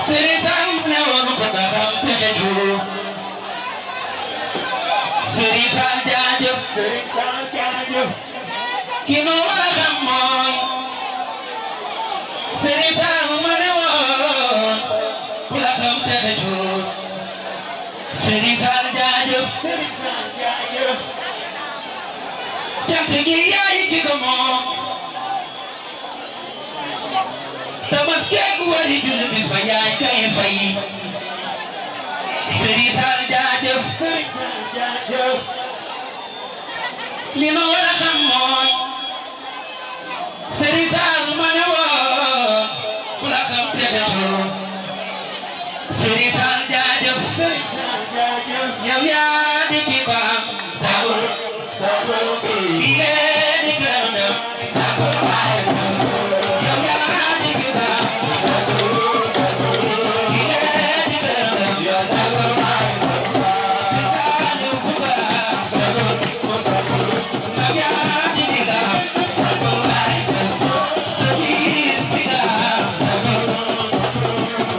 Serigne Sall ne woon ko ba xam te xeju Serigne Sall jaajëf Serigne Sall jaajëf ki nu war a xam mooy Serigne Sall ma ne woon ku la xam te xeju Serigne Sall jaajëf Serigne Sall jaajëf cant gi yaay ki ko moom Tabaski wali julli bis ba yaay kay fay Serigne Sall jaajëf Serigne Sall jaajëf li ma war a xam mooy Serigne Sall ma ne woon ku la xam te xeju Serigne Sall jaajëf Serigne Sall jaajëf yow yaa di ki ko am sabur sabur ki lee di gërëm sabur waaye sabur yow yaa di ki ko am sabur sabur ki lee di gërëm sabur waaye sabur Serigne Sall ku ko am sabur sabur yow yaa di ki ko am sabur waaye sabur sa gis ki ko am sabur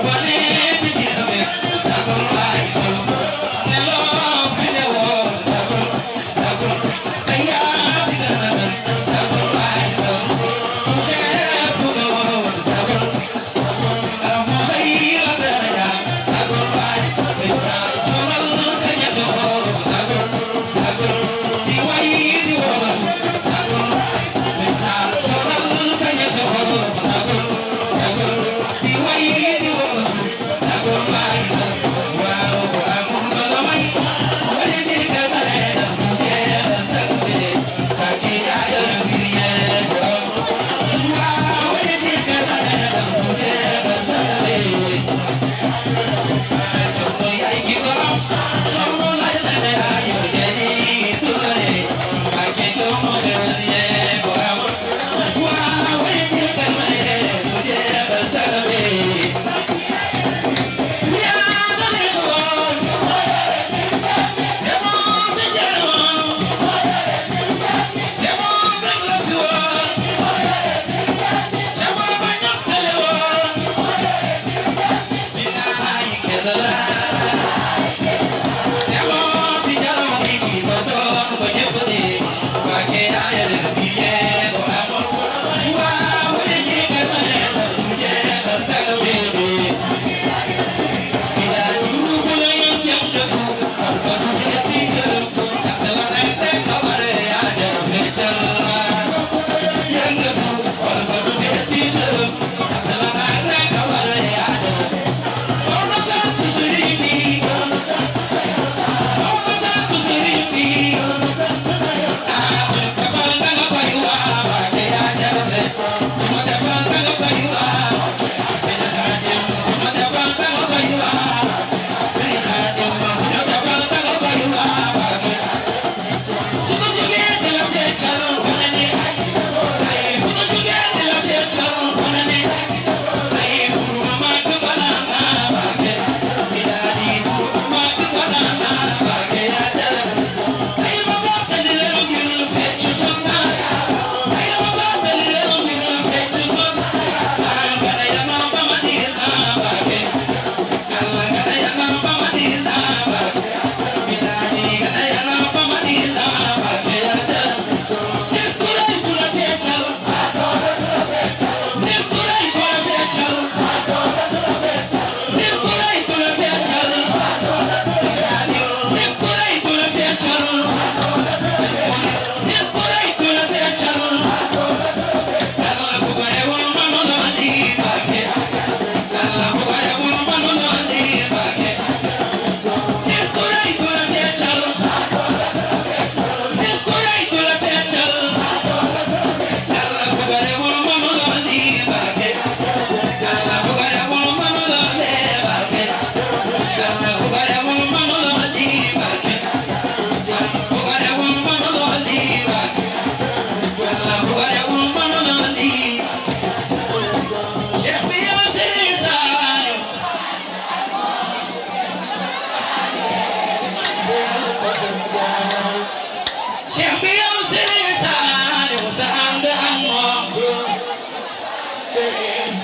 wane di ki sabur sabur waaye sabur ne loo fi ne woon sabur sabur te yaa di gërëm sabur waaye sabur mu xeeb ku ko woon sabur mu xëy la daraja sabur waaye Serigne Sall sonal sa ñett xool sabur sabur di way di woon sabur Serigne Sall sonal sa ñett xool sabur sabur di way di woon sabur waaye sabur waaw amul ba la may wala di ka bare mu jeex sabur ka ki yaay mbir yee waaw wala di ka bare mu jeex sabur yaay ki ko am soo la ne ay jeni tulare ka ki ko mo yee waaw wala di ka bare mu jeex sabur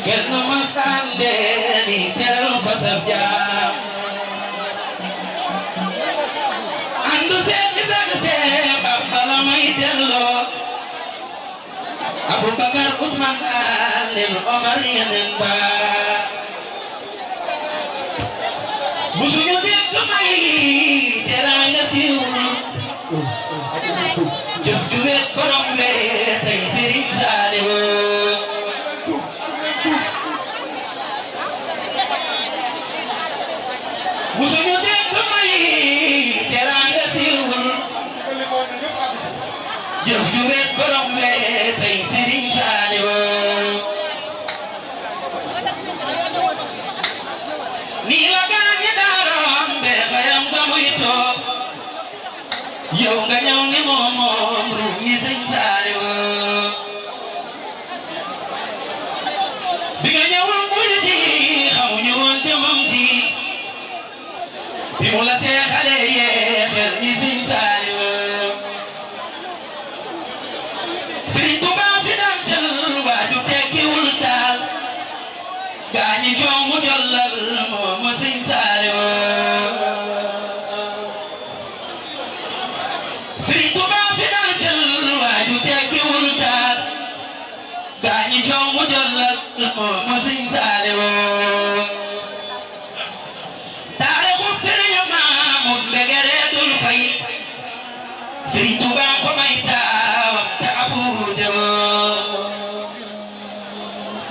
Get no más grande ni te lo sab jaam andu Seex Ibra Seex Bamba la may delloo Abubakar Usman Alin Omar yeneen ba musuñu dégg may teraanga siiwul jëf ju wet borom bee tey Sëriñ Saaliw musuñu dégg may teraanga siiwul jëf ju wet borom bee tey Sëriñ Saaliw nii la gaañi daaroon be xayam nga muy toog yow nga ñëw ni moom ruum yi Sëñ Saaliw bi nga ñëwul muy ji xamuñu woon jëmam ji bi mu la seexale yeexel ni Sëñ Saaliw Sëriñ Tuubaa fi daan jël waaju tekkiwul taal gaañi coow mu jollal moom Sëñ Saaliw Sëriñ Tuubaa fi daan jël waaju tekkiwul taal gaañi coow mu jollal moom Sëñ Saaliw taarixum Sëriñ Maamun Mbegere dul fay Sëriñ Tuubaa ko may taawam te abu dewo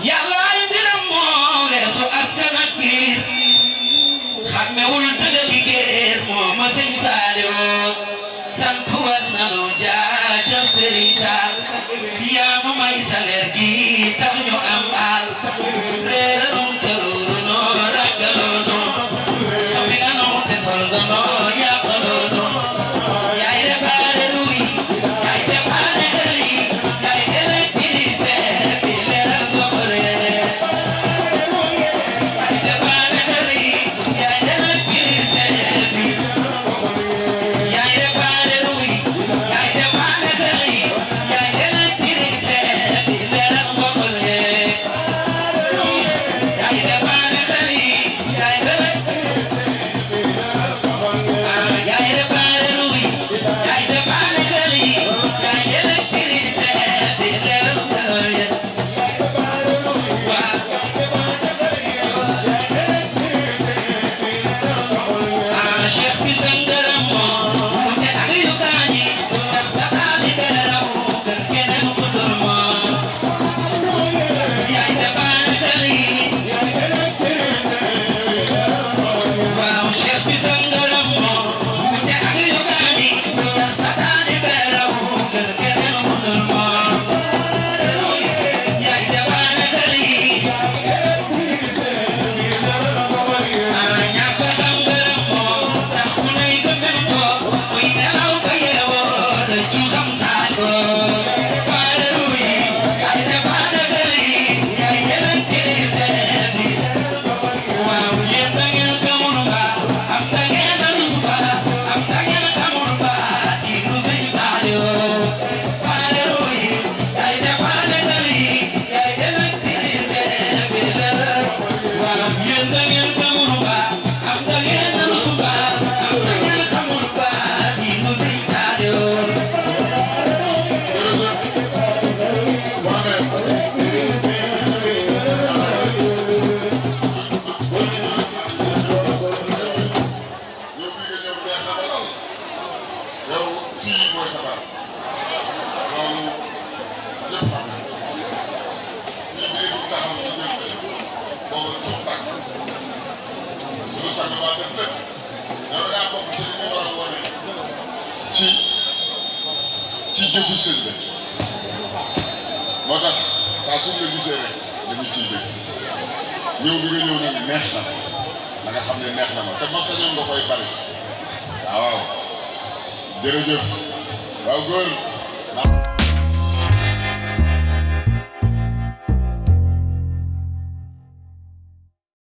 Yàlla ay mbiram moo weesu askan ak giir xàmmewul dëgg ak géer moom Sëñ Saaliw sant war nanu jaajëf Sëriñ Saal yaa nu may salaire gi tax ñu am aal réeranum tëruuru noo raggaloo noo soppi nga noo te sol nga noo yàqaloo noo yaay réparé luy yaay dépanné xel yi yaay électricité bi leeral goxore yaay dépanné xel yi yaay électricité bi yaay réparé luy yaay dépanné xel yi yaay électricité bi leeral goxore yaay dépanné xel yi yaay yaay réparé luy yaay dépanné xel yi yaay électricité bi leeral goxore Cheikh bi sa ngërëm moo wute ak yu gaañi ndax sa taali gërëm gën keneen ku dul moom yaay dépanné xel yi waaw Cheikh bi sa ngërëm moo wute ak yu gaañi ndax sa taali gërëm gën keneen ku dul moom yaay dépanné xel yi ñàkk xam ngërëm moo tax ku lay gëmëm ko muy nelaw ba yeewoo rëccu xam saako réparé luy yaay dépanné xel yi yaay électricité bi waaw yéen da ngeen gëmul ba am da ngeen a rus ba am da ngeen xamul ba di nu Sëñ Saaliw réparé luy yaay dépanné xel yi yaay électricité bi waaw yéen da ngeen gëmul ba am da ngeen a rus ba am da ngeen xamul ba di nu Sëñ Saaliw yow fii mooy sa barab loolu ñëpp xam nañ fii ngay di taxaw di jël boobu tuut tàkk suñu sang baa def lépp yow yaa bokk ci li ñu war a wane ci jëfi sëñ bi moo tax saa suñu la gisee rek dañu ciy dégg ñëw bi nga ñëw nag neex na da nga xam ne neex na ma te ma sañoon nga koy bari waaw jërëjëf waaw góor